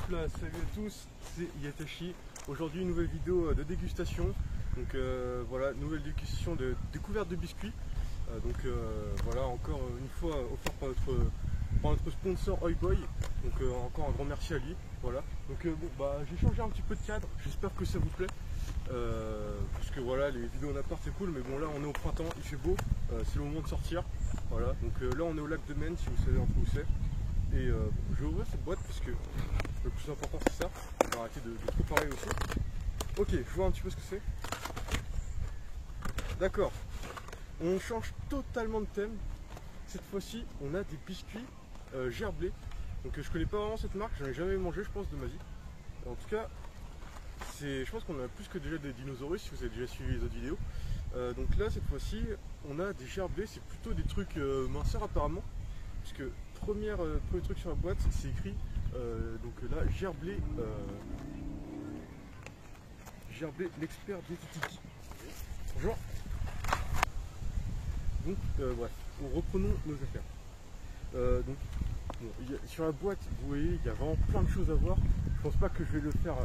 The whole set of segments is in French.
Hop là, salut à tous, c'est Yatashi. Aujourd'hui, une nouvelle vidéo de dégustation. Donc voilà, nouvelle dégustation de découverte de biscuits. Voilà, encore une fois offert par notre sponsor Oi Boy. Donc encore un grand merci à lui. Voilà. Donc bon, bah, j'ai changé un petit peu de cadre, j'espère que ça vous plaît. Parce que voilà, les vidéos en appart c'est cool, mais bon là on est au printemps, il fait beau, c'est le moment de sortir. Voilà, donc là on est au lac de Maine, si vous savez un peu où c'est. Et je vais ouvrir cette boîte parce que le plus important c'est ça. On va arrêter de trop parler aussi. Ok, je vois un petit peu ce que c'est. D'accord. On change totalement de thème. Cette fois-ci, on a des biscuits gerblés. Donc je connais pas vraiment cette marque, j'en ai jamais mangé je pense de ma vie. En tout cas, je pense qu'on a plus que déjà des dinosaures si vous avez déjà suivi les autres vidéos. Donc là cette fois-ci, on a des gerblés, c'est plutôt des trucs minceurs apparemment. Puisque premier truc sur la boîte, c'est écrit donc là gerblé l'expert diététique. Bonjour. Donc bref, reprenons nos affaires. Sur la boîte, vous voyez, il y a vraiment plein de choses à voir. Je pense pas que je vais le faire.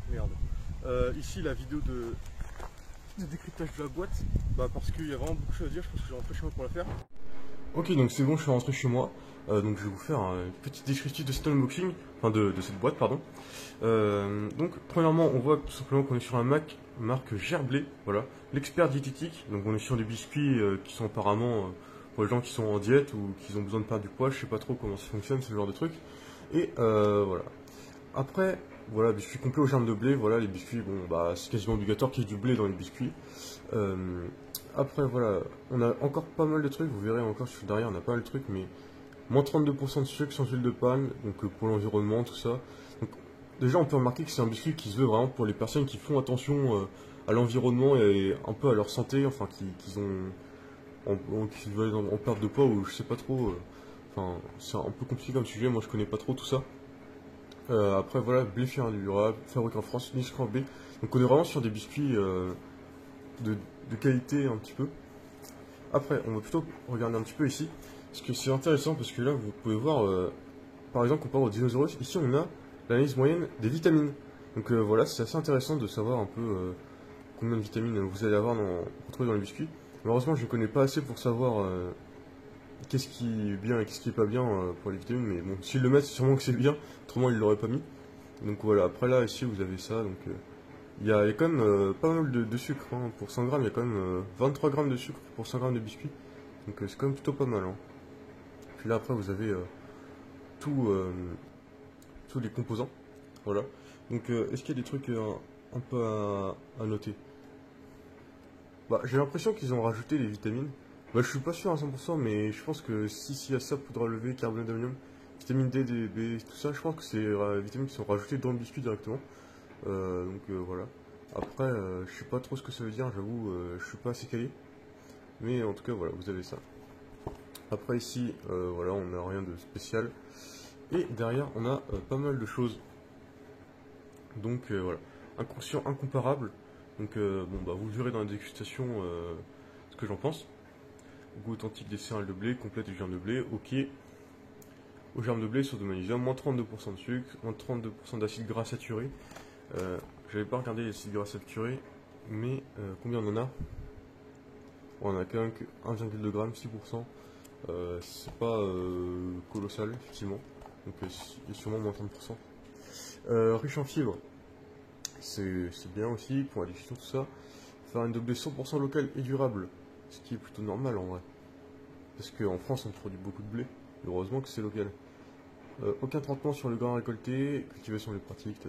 Merde. Ici la vidéo de décryptage de la boîte, parce qu'il y a vraiment beaucoup de choses à dire. Je pense que je vais rentrer chez moi pour la faire. Ok, donc c'est bon, je suis rentré chez moi. Donc je vais vous faire un petit descriptif de cet unboxing, enfin de cette boîte, pardon. Donc premièrement, on voit tout simplement qu'on est sur un marque Gerblé, voilà, l'expert diététique. Donc on est sur des biscuits qui sont apparemment pour les gens qui sont en diète ou qui ont besoin de perdre du poids. Je sais pas trop comment ça fonctionne, ce genre de truc. Et voilà. Après, voilà, biscuits complets aux germes de blé. Voilà, les biscuits, bon, c'est quasiment obligatoire qu'il y ait du blé dans les biscuits. Après, voilà, on a encore pas mal de trucs. Vous verrez encore derrière, on a pas mal de trucs, mais moins 32% de sucre sans huile de palme, donc pour l'environnement, tout ça. Donc, déjà, on peut remarquer que c'est un biscuit qui se veut vraiment pour les personnes qui font attention à l'environnement et un peu à leur santé, enfin, qui veulent en perte de poids ou je sais pas trop. Enfin, c'est un peu compliqué comme sujet, moi je connais pas trop tout ça. Après, voilà, blé durable, fabriqué en France, Niscan B. Donc, on est vraiment sur des biscuits de qualité un petit peu. Après, on va plutôt regarder un petit peu ici, parce que c'est intéressant, parce que là, vous pouvez voir, par exemple, comparé aux dinosaures, ici, on a l'analyse moyenne des vitamines. Donc voilà, c'est assez intéressant de savoir un peu combien de vitamines vous allez avoir retrouver dans les biscuits. Malheureusement, je ne connais pas assez pour savoir qu'est-ce qui est bien et qu'est-ce qui est pas bien pour les vitamines, mais bon, s'ils le mettent, c'est sûrement que c'est bien, autrement, ils ne l'auraient pas mis. Donc voilà, après là, ici, vous avez ça, donc... il y a quand même pas mal de sucre, hein. Pour 100 grammes, il y a quand même 23 grammes de sucre pour 100 grammes de biscuits. Donc c'est quand même plutôt pas mal. Hein. Puis là après vous avez tous les composants. Voilà. Donc est-ce qu'il y a des trucs un peu à noter? J'ai l'impression qu'ils ont rajouté les vitamines. Je suis pas sûr à 100%, mais je pense que s'il y a ça, poudre à lever, carbonate d'ammonium, vitamine D, D, B, tout ça, je pense que c'est les vitamines qui sont rajoutées dans le biscuit directement. Voilà. Après, je sais pas trop ce que ça veut dire, j'avoue, je suis pas assez calé. Mais en tout cas, voilà, vous avez ça. Après ici, voilà, on n'a rien de spécial. Et derrière, on a pas mal de choses. Donc voilà, inconscient, incomparable. Donc vous verrez dans la dégustation ce que j'en pense. Goût authentique des céréales de blé, complète du germe de blé, ok. Au germe de blé, source de magnésium, moins 32% de sucre, moins 32% d'acide gras saturé. J'avais pas regardé les acides gras saturés, mais combien on en a? On a quand même que 1,2 g, 6%. C'est pas colossal, effectivement. Donc il y a sûrement moins 30%. Riche en fibres, c'est bien aussi pour la digestion, tout ça. Farine de blé 100% local et durable, ce qui est plutôt normal en vrai. Parce qu'en France, on produit beaucoup de blé. Heureusement que c'est local. Aucun traitement sur le grain récolté, cultivation des pratiques,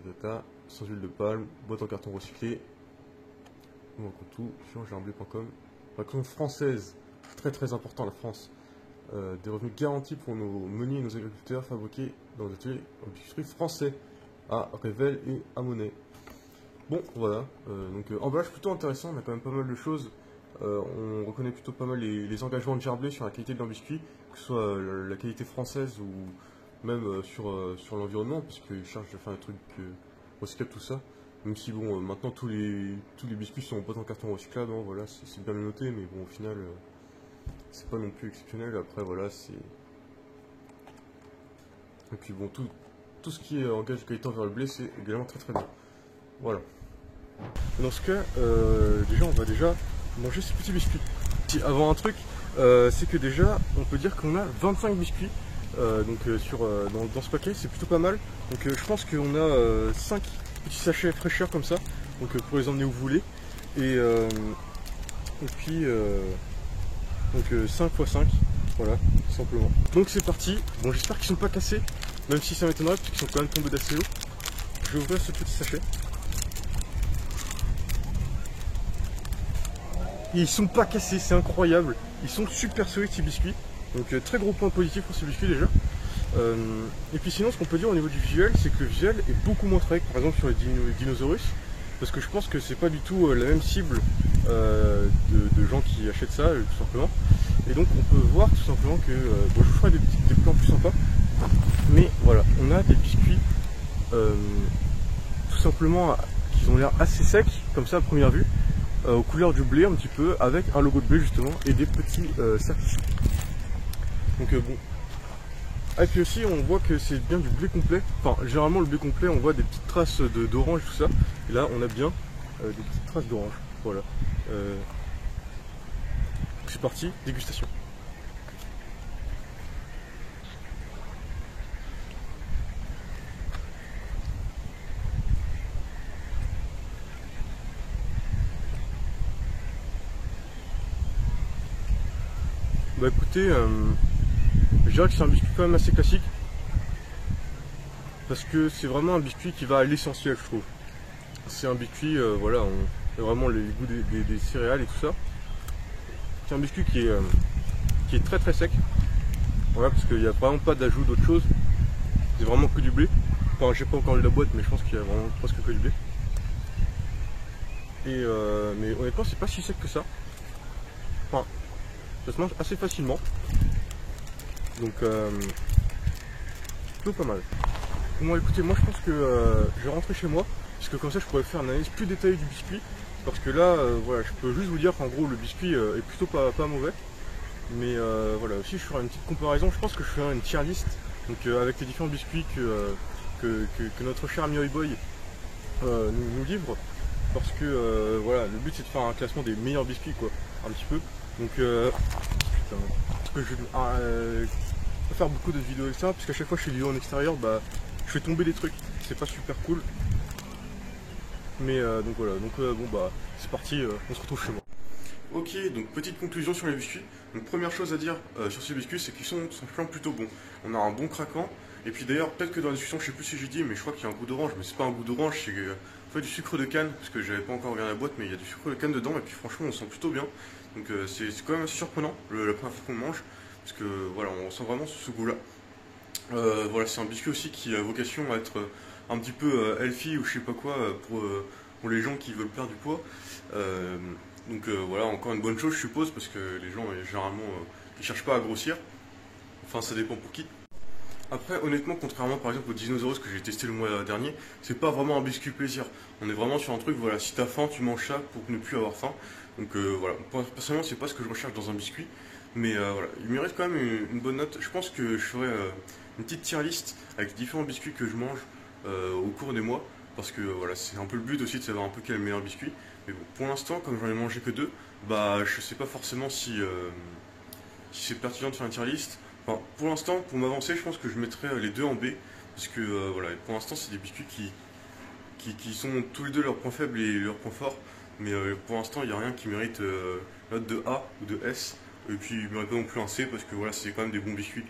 sans huile de palme, boîte en carton recyclé. On rencontre tout sur gerblé.com. Fabrication française, très très important la France. Des revenus garantis pour nos meuniers et nos agriculteurs fabriqués dans des ateliers d'industrie français à Revel et à Monet. Bon, voilà. Emballage plutôt intéressant, on a quand même pas mal de choses. On reconnaît plutôt pas mal les engagements de Gerblé sur la qualité de leur biscuit, que ce soit la qualité française ou même sur l'environnement, parce qu'ils cherchent à faire des trucs recyclables, tout ça. Même si bon, maintenant tous les biscuits sont en boîte en carton recyclable, hein, voilà, c'est bien noté, mais bon, au final, c'est pas non plus exceptionnel. Après, voilà, c'est. Et puis bon, tout tout ce qui est engage qualité envers le blé, c'est également très très bien. Voilà. Dans ce cas, déjà on va déjà manger ces petits biscuits. Avant un truc, c'est que déjà on peut dire qu'on a 25 biscuits dans ce paquet, c'est plutôt pas mal. Donc je pense qu'on a 5 petits sachets fraîcheurs comme ça, donc pour les emmener où vous voulez. Et puis 5 x 5, voilà, tout simplement. Donc c'est parti. Bon, j'espère qu'ils sont pas cassés, même si ça m'étonnerait parce qu'ils sont quand même tombés d'assez haut. Je vais ouvrir ce petit sachet. Et ils sont pas cassés, c'est incroyable. Ils sont super solides ces biscuits. Donc très gros point positif pour ces biscuits déjà. Et puis sinon, ce qu'on peut dire au niveau du visuel, c'est que le visuel est beaucoup moins très, par exemple sur les Dinosaurus, parce que je pense que c'est pas du tout la même cible de gens qui achètent ça, tout simplement. Et donc on peut voir tout simplement que, bon, je vous ferai des plans plus sympas, mais voilà, on a des biscuits tout simplement qui ont l'air assez secs, comme ça à première vue, aux couleurs du blé un petit peu, avec un logo de blé justement, et des petits cercles. Donc bon. Ah, et puis aussi on voit que c'est bien du blé complet. Enfin généralement le blé complet on voit des petites traces d'orange tout ça. Et là on a bien des petites traces d'orange. Voilà. C'est parti, dégustation. Bah écoutez, je dirais que c'est un biscuit quand même assez classique. Parce que c'est vraiment un biscuit qui va à l'essentiel, je trouve. C'est un biscuit, voilà, on a vraiment les goûts des céréales et tout ça. C'est un biscuit qui est très très sec. Voilà, parce qu'il n'y a vraiment pas d'ajout d'autre chose. C'est vraiment que du blé. Enfin, j'ai pas encore lu la boîte, mais je pense qu'il y a vraiment presque que du blé. Et mais honnêtement, c'est pas si sec que ça. Enfin, ça se mange assez facilement. Donc, plutôt pas mal. Bon, écoutez, moi je pense que je vais rentrer chez moi, parce que comme ça je pourrais faire une analyse plus détaillée du biscuit. Parce que là, voilà, je peux juste vous dire qu'en gros le biscuit est plutôt pas mauvais. Mais voilà, aussi je ferai une petite comparaison, je pense que je ferai une tier list, donc avec les différents biscuits que notre cher ami Boy nous livre. Parce que voilà, le but c'est de faire un classement des meilleurs biscuits quoi, un petit peu. Donc putain, parce que je vais faire beaucoup de vidéos avec ça, parce qu'à chaque fois que je fais des vidéos en extérieur, bah je fais tomber des trucs, c'est pas super cool. Mais donc voilà, donc bon bah c'est parti, on se retrouve chez moi. Ok, donc petite conclusion sur les biscuits. Donc première chose à dire sur ces biscuits, c'est qu'ils sont simplement plutôt bons. On a un bon craquant, et puis d'ailleurs peut-être que dans la discussion, je sais plus si j'ai dit, mais je crois qu'il y a un goût d'orange, mais c'est pas un goût d'orange, c'est en fait du sucre de canne, parce que j'avais pas encore regardé la boîte, mais il y a du sucre de canne dedans, et puis franchement on sent plutôt bien. Donc c'est quand même assez surprenant la première fois qu'on le mange, parce que voilà, on sent vraiment ce goût-là. Voilà, c'est un biscuit aussi qui a vocation à être un petit peu healthy ou je sais pas quoi pour les gens qui veulent perdre du poids. Donc voilà, encore une bonne chose je suppose, parce que les gens généralement ils cherchent pas à grossir. Enfin ça dépend pour qui. Après honnêtement, contrairement par exemple au Dinosaurus que j'ai testé le mois dernier, c'est pas vraiment un biscuit plaisir. On est vraiment sur un truc, voilà, si t'as faim tu manges ça pour ne plus avoir faim. Donc voilà, personnellement c'est pas ce que je recherche dans un biscuit. Mais voilà, il mérite quand même une bonne note. Je pense que je ferai une petite tier list avec différents biscuits que je mange au cours des mois. Parce que voilà, c'est un peu le but aussi de savoir un peu quel est le meilleur biscuit. Mais bon, pour l'instant, comme j'en ai mangé que 2, bah je sais pas forcément si c'est pertinent de faire une tier list. Enfin, pour l'instant, pour m'avancer, je pense que je mettrai les deux en B. Parce que voilà, pour l'instant, c'est des biscuits qui sont tous les deux leurs points faibles et leurs points forts. Mais pour l'instant, il n'y a rien qui mérite note de A ou de S. Et puis, il ne mérite pas non plus un C parce que voilà, c'est quand même des bons biscuits.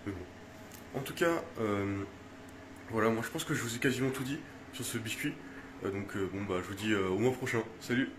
Mais bon. En tout cas, voilà, moi je pense que je vous ai quasiment tout dit sur ce biscuit. Donc, bon, bah, je vous dis au mois prochain. Salut!